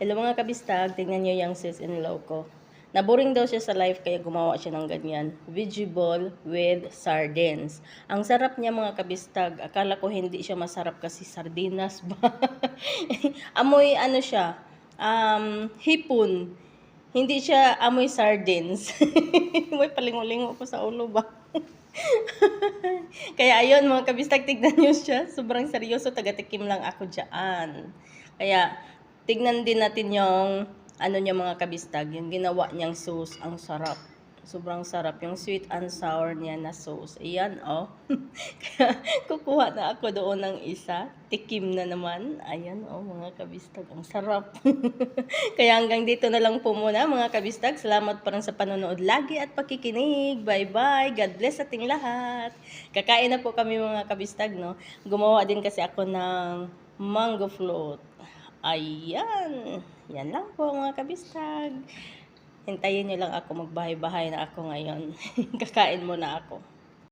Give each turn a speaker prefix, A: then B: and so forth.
A: Hello mga kabistag, tingnan nyo yung sis-in-law ko. Naboring daw siya sa life kaya gumawa siya ng ganyan. Vegetable with sardines. Ang sarap niya mga kabistag. Akala ko hindi siya masarap kasi sardinas ba? Amoy ano siya, hipon. Hindi siya amoy sardines. May palingo-lingo ko sa ulo ba? Kaya ayun mga kabistag, tignan nyo siya. Sobrang seryoso, taga-tikim lang ako dyan. Kaya tignan din natin yung ano niya mga kabistag, yung ginawa niyang sauce, ang sarap. Sobrang sarap. Yung sweet and sour niya na sauce. Ayan, oh. Kaya kukuha na ako doon ng isa. Tikim na naman. Ayan, oh, mga kabistag. Ang sarap. Kaya hanggang dito na lang po muna, mga kabistag. Salamat pa rin sa panonood lagi at pakikinig. Bye-bye. God bless ating lahat. Kakain na po kami, mga kabistag, no? Gumawa din kasi ako ng mango float. Ayan. Yan lang po mga kabistag. Hintayin nyo lang ako, magbahay-bahay na ako ngayon. Kakain muna ako.